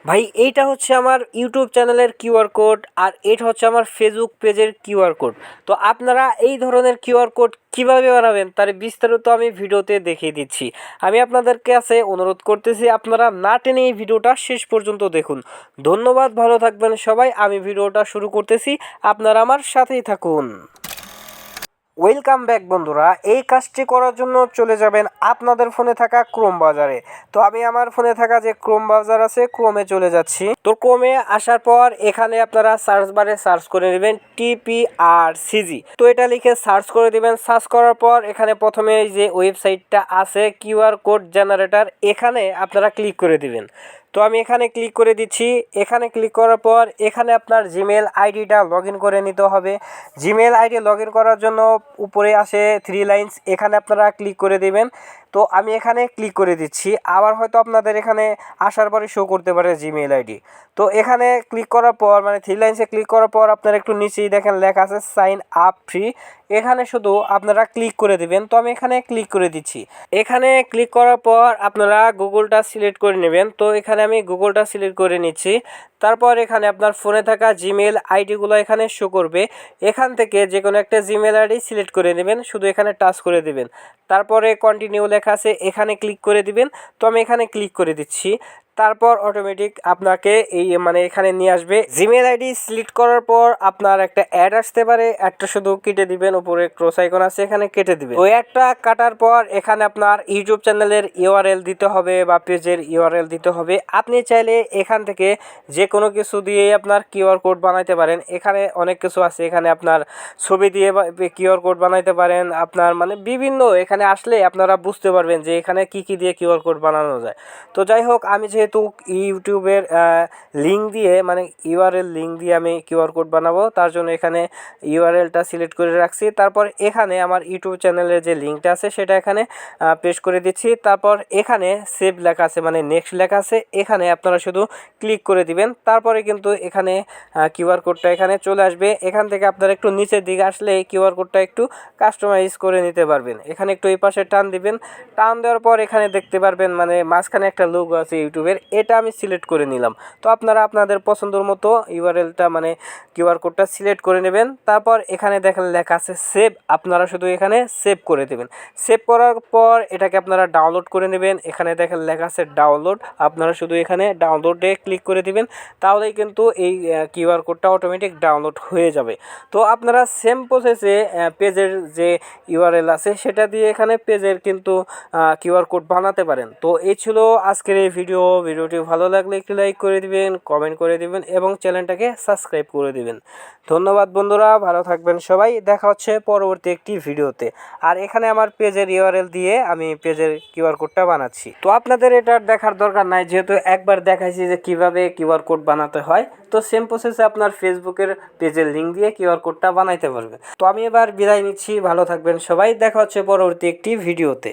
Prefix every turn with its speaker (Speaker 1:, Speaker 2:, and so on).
Speaker 1: ভাই এইটা হচ্ছে আমার ইউটিউব চ্যানেলের কিউআর কোড আর এটা হচ্ছে আমার ফেসবুক পেজের কিউআর কোড। তো আপনারা এই ধরনের কিউআর কোড কিভাবে বানাবেন তার বিস্তারিত আমি ভিডিওতে দেখিয়ে দিচ্ছি। আমি আপনাদের কাছে অনুরোধ করতেছি আপনারা না টেনে এই ভিডিওটা শেষ পর্যন্ত দেখুন। ধন্যবাদ, ভালো থাকবেন সবাই। আমি ভিডিওটা শুরু করতেছি, আপনারা আমার সাথেই থাকুন। ওয়েলকাম ব্যাক বন্ধুরা। এই কাজটি করার জন্য চলে যাবেন আপনাদের ফোনে থাকা ক্রোম বাজারে। তো আমি আমার ফোনে থাকা যে ক্রোম বাজার আছে ক্রোমে চলে যাচ্ছি। তো ক্রোমে আসার পর এখানে আপনারা সার্চ বারে সার্চ করে নেবেন TPRCG। তো এটা লিখে সার্চ করে দিবেন। সার্চ করার পর এখানে প্রথমে যে ওয়েবসাইটটা আছে কিউআর কোড জেনারেটর, এখানে আপনারা ক্লিক করে দিবেন। তো আমি এখানে ক্লিক করে দিচ্ছি। এখানে ক্লিক করার পর এখানে আপনার জিমেল আইডিটা লগ ইন করে নিতে হবে। জিমেল আইডি লগ ইন করার জন্য উপরে আসে 3 লাইনস, এখানে আপনারা ক্লিক করে দিবেন। তো আমি এখানে ক্লিক করে দিচ্ছি। আবার হয়তো আপনাদের এখানে আসার পরে শো করতে পারে জিমেল আইডি। তো এখানে ক্লিক করার পর মানে 3 লাইনসে ক্লিক করার পর আপনারা একটু নিচেই দেখেন লেখা আছে সাইন আপ ফ্রি, এখানে শুধু আপনারা ক্লিক করে দিবেন। তো আমি এখানে ক্লিক করে দিচ্ছি। এখানে ক্লিক করার পর আপনারা গুগলটা সিলেক্ট করে নেবেন। তো এখানে আমি গুগলটা সিলেক্ট করে নিচ্ছি। তারপর এখানে আপনার ফোনে থাকা জিমেল আইডিগুলো এখানে শো করবে। এখান থেকে যে কোনো একটা জিমেল আইডি সিলেক্ট করে নেবেন, শুধু এখানে টাচ করে দিবেন। তারপরে কন্টিনিউ লেখা আছে, এখানে ক্লিক করে দিবেন। তো আমি এখানে ক্লিক করে দিচ্ছি। তারপর অটোমেটিক আপনাকে এই মানে এখানে নিয়ে আসবে। জিমেল আইডি সিলেক্ট করার পর আপনার একটা অ্যাড আসতে পারে, অ্যাডটা শুধু কেটে দিবেন। উপরে ক্রস আইকন আছে, এখানে কেটে দিবেন। ওই অ্যাডটা কাটার পর এখানে আপনার ইউটিউব চ্যানেলের ইউআরএল দিতে হবে বা পেজের ইউআরএল দিতে হবে। আপনি চাইলে এখান থেকে যে কোনো কিছু দিয়ে আপনার কিউআর কোড বানাইতে পারেন। এখানে অনেক কিছু আছে, এখানে আপনার ছবি দিয়ে কিউআর কোড বানাইতে পারেন। আপনার মানে বিভিন্ন এখানে আসলে আপনারা বুঝতে পারবেন যে এখানে কি কি দিয়ে কিউআর কোড বানানো যায়। তো যাই হোক, আমি যেহেতু ইউটিউবের লিঙ্ক দিয়ে মানে ইউআরএল লিঙ্ক দিয়ে আমি কিউআর কোড বানাবো, তার জন্য এখানে ইউআরএলটা সিলেক্ট করে রাখছি। তারপর এখানে আমার ইউটিউব চ্যানেলের যে লিঙ্কটা আছে সেটা এখানে পেস্ট করে দিচ্ছি। তারপর এখানে সেভ লেখা আছে মানে নেক্সট লেখা আছে, এখানে আপনারা শুধু ক্লিক করে দিবেন। তারপরে কিন্তু এখানে কিউআর কোডটা এখানে চলে আসবে। এখান থেকে আপনারা একটু নিচের দিকে আসলে এই কিউআর কোডটা একটু কাস্টমাইজ করে নিতে পারবেন। এখানে একটু এই পাশে টান দিবেন। টান দেওয়ার পর এখানে দেখতে পারবেন মানে মাঝখানে একটা লোগো আছে ইউটিউবের, এটা আমি সিলেক্ট করে নিলাম। তো আপনারা আপনাদের পছন্দের মতো ইউআরএলটা মানে কিউআর কোডটা সিলেক্ট করে নেবেন। তারপর এখানে দেখেন লেখা আছে সেভ, আপনারা শুধু এখানে সেভ করে দেবেন। সেভ করার পর এটাকে আপনারা ডাউনলোড করে নেবেন। এখানে দেখেন লেখা আছে ডাউনলোড, আপনারা শুধু এখানে ডাউনলোডে ক্লিক করে দিবেন। তাহলেই কিন্তু এই কিউআর কোডটা অটোমেটিক ডাউনলোড হয়ে যাবে। তো আপনারা সেম প্রসেসে পেজের যে ইউআরএল আছে সেটা দিয়ে এখানে পেজের কিন্তু কিউআর কোড বানাতে পারেন। তো এই ছিল আজকের এই ভিডিওটি ভালো লাগলে একটু লাইক করে দিবেন, কমেন্ট করে দিবেন এবং চ্যানেলটাকে সাবস্ক্রাইব করে দিবেন। ধন্যবাদ বন্ধুরা, ভালো থাকবেন সবাই। দেখা হচ্ছে পরবর্তী একটি ভিডিওতে। আর এখানে আমার পেজের ইউআরএল দিয়ে আমি পেজের কিউআর কোডটা বানাচ্ছি। তো আপনাদের এটা দেখার দরকার নাই, যেহেতু একবার দেখাইছি যে কিভাবে কিউআর কোড বানাতে হয়। তো সেম প্রসেসে আপনার ফেসবুকের পেজের লিঙ্ক দিয়ে কিউআর কোডটা বানাইতে পারবেন। তো আমি এবার বিদায় নিচ্ছি, ভালো থাকবেন সবাই। দেখা হচ্ছে পরবর্তী একটি ভিডিওতে।